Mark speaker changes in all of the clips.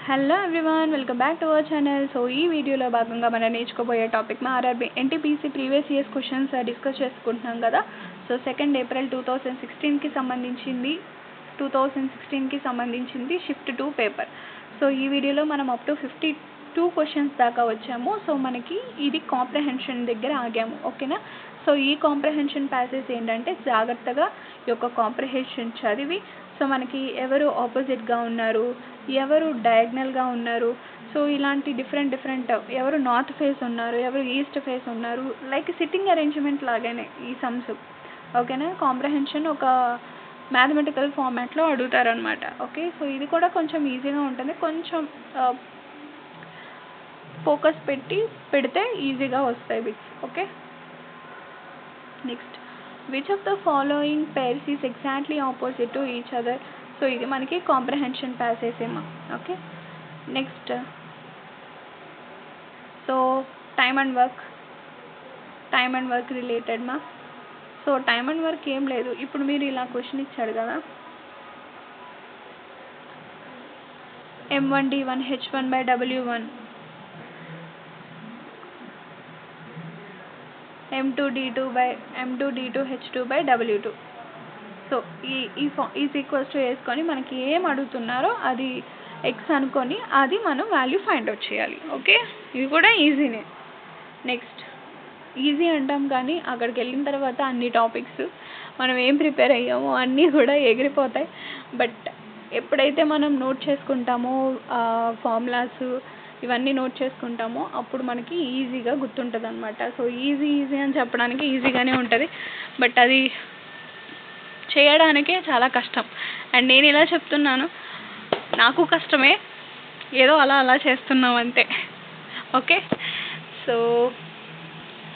Speaker 1: Hello everyone, welcome back to our channel. So ఈ వీడియోలో భాగంగా మనం నేర్చుకోబోయే topic RRB NTPC previous years questions discuss చేసుకుంటున్నాం కదా. సో 2 ఏప్రిల్ 2016కి సంబంధించింది షిఫ్ట్ 2 పేపర్. సో ఈ వీడియోలో మనం అప్ టు 52 క్వశ్చన్స్ దాకా వచ్చాము. సో మనకి ఇది కాంప్రహెన్షన్ దగ్గర ఆగాము, ఓకేనా. సో ఈ కాంప్రహెన్షన్ ప్యాసేజ్ ఏంటంటే జాగ్రత్తగా ఈ యొక్క కాంప్రహెన్షన్ చదివి, సో మనకి ఎవరు ఆపోజిట్గా ఉన్నారు, ఎవరు డయాగ్నల్గా ఉన్నారు, సో ఇలాంటి డిఫరెంట్ ఎవరు నార్త్ ఫేస్ ఉన్నారు, ఎవరు ఈస్ట్ ఫేస్ ఉన్నారు, లైక్ సిట్టింగ్ అరేంజ్మెంట్ లాగానే ఈ సమ్స్, ఓకేనా. కాంప్రహెన్షన్ ఒక మ్యాథమెటికల్ ఫార్మాట్లో అడుగుతారనమాట, ఓకే. సో ఇది కూడా కొంచెం ఈజీగా ఉంటుంది, కొంచెం ఫోకస్ పెడితే ఈజీగా వస్తాయి bits, okay. Next, which of the following pairs is exactly opposite to each other? So ఇది మనకి కాంప్రహెన్షన్ ప్యాసేజ్ ఏమో, okay. Next, so time and work related మా. సో టైమ్ అండ్ వర్క్ ఏం లేదు, ఇప్పుడు మీరు ఇలా క్వశ్చన్ ఇచ్చాడు కదా, M1D1 H1/W1, M2D2 H2/W2. So is equals to వేసుకొని మనకి ఏం అడుగుతున్నారో అది ఎక్స్ అనుకొని అది మనం వాల్యూ ఫైండ్ అవుట్ చేయాలి, ఓకే. ఇవి కూడా ఈజీనే. నెక్స్ట్, ఈజీ అంటాం కానీ అక్కడికి వెళ్ళిన తర్వాత అన్ని టాపిక్స్ మనం ఏం ప్రిపేర్ అయ్యామో అన్నీ కూడా ఎగిరిపోతాయి. బట్ ఎప్పుడైతే మనం నోట్ చేసుకుంటామో ఫార్ములాస్ ఇవన్నీ నోట్ చేసుకుంటామో అప్పుడు మనకి ఈజీగా గుర్తుంటుంది అనమాట. సో ఈజీ అని చెప్పడానికి ఈజీగానే ఉంటుంది, బట్ అది చేయడానికే చాలా కష్టం. అండ్ నేను ఇలా చెప్తున్నాను, నాకు కష్టమే, ఏదో అలా చేస్తున్నాం అంతే, ఓకే. సో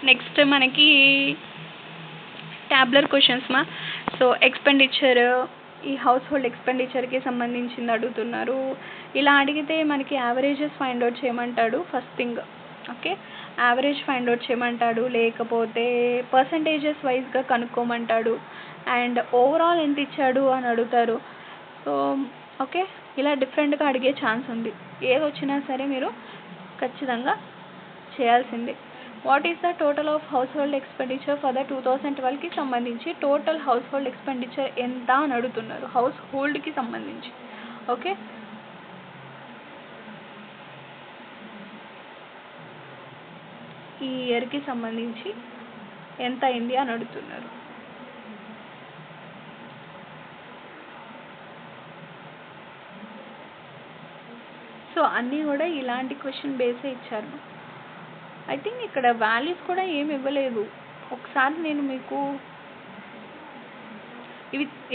Speaker 1: నెక్స్ట్ మనకి ట్యాబ్లర్ క్వశ్చన్స్ మా. సో ఎక్స్పెండిచర్, ఈ హౌస్ హోల్డ్ ఎక్స్పెండిచర్కి సంబంధించింది అడుగుతున్నారు. ఇలా అడిగితే మనకి యావరేజెస్ ఫైండ్ అవుట్ చేయమంటాడు first thing, okay. Average find out చేయమంటాడు, లేకపోతే పర్సంటేజెస్ వైజ్గా కనుక్కోమంటాడు, అండ్ ఓవరాల్ ఎంత ఇచ్చాడు అని అడుగుతారు. సో ఓకే, ఇలా డిఫరెంట్గా అడిగే ఛాన్స్ ఉంది. ఏది వచ్చినా సరే మీరు ఖచ్చితంగా చేయాల్సిందే. What is the total of household expenditure for the 2012కి సంబంధించి టోటల్ హౌస్ హోల్డ్ ఎక్స్పెండిచర్ ఎంత అని అడుగుతున్నారు, హౌస్ హోల్డ్కి సంబంధించి, ఓకే. ఈ ఇయర్కి సంబంధించి ఎంత అయింది అని అడుగుతున్నారు. సో అన్నీ కూడా ఇలాంటి క్వశ్చన్ బేసే ఇచ్చారు. ఐ థింక్ ఇక్కడ వాల్యూస్ కూడా ఏమి ఇవ్వలేదు. ఒకసారి నేను మీకు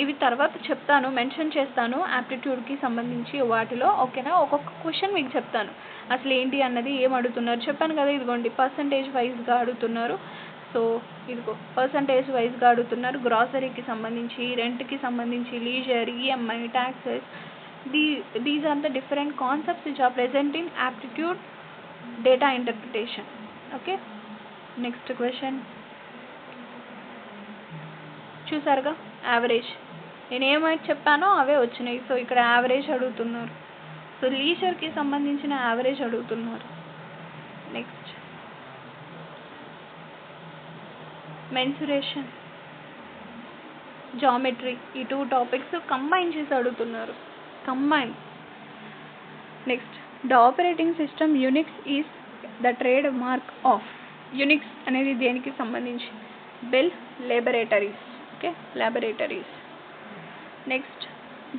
Speaker 1: ఇవి తర్వాత చెప్తాను, మెన్షన్ చేస్తాను యాప్టిట్యూడ్కి సంబంధించి వాటిలో, ఓకేనా. ఒక్కొక్క క్వశ్చన్ మీకు చెప్తాను అసలు ఏంటి అన్నది, ఏం అడుగుతున్నారు చెప్పాను కదా. ఇదిగోండి పర్సంటేజ్ వైజ్గా అడుగుతున్నారు. సో ఇదిగో పర్సంటేజ్ వైజ్గా అడుగుతున్నారు. గ్రాసరీకి సంబంధించి, రెంట్కి సంబంధించి, leisure, EMI, taxes, these are the different concepts which are present in aptitude data interpretation, okay. Next question, చూసారుగా యావరేజ్, నేను ఏమైతే చెప్పానో అవే వచ్చినాయి. సో ఇక్కడ యావరేజ్ అడుగుతున్నారు. సో లీజర్కి సంబంధించిన యావరేజ్ అడుగుతున్నారు. నెక్స్ట్, మెన్సురేషన్, జామెట్రీ, ఈ 2 టాపిక్స్ కంబైన్ చేసి అడుగుతున్నారు. Next, the operating system Unix is the trade mark of. Unix అనేది దేనికి సంబంధించి, bell laboratories, okay, laboratories. Next,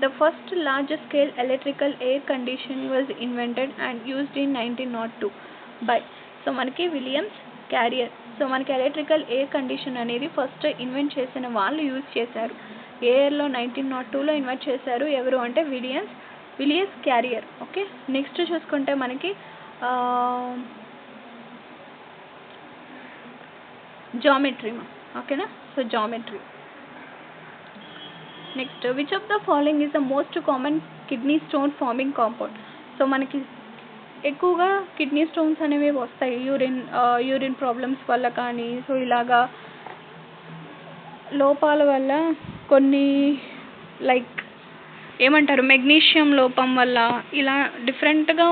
Speaker 1: the first large scale electrical air conditioning was invented and used in 1902 by. So మనకి Williams carrier. So మనకి electrical air condition అనేది first invent చేసిన వాళ్ళు use చేశారు. ఏ ఇయర్లో, 1902లో ఇన్వెంట్ చేశారు. ఎవరు అంటే విలియస్ క్యారియర్, ఓకే. నెక్స్ట్ చూసుకుంటే మనకి జామెట్రీ, ఓకేనా. So geometry. Next, which of the following is the most common kidney stone farming compound. So మనకి ఎక్కువగా కిడ్నీ స్టోన్స్ అనేవి వస్తాయి యూరిన్ ప్రాబ్లమ్స్ వల్ల కానీ, సో ఇలాగా లోపాల వల్ల కొన్ని లైక్ ఏమంటారు మెగ్నీషియం లోపం వల్ల ఇలా డిఫరెంట్గా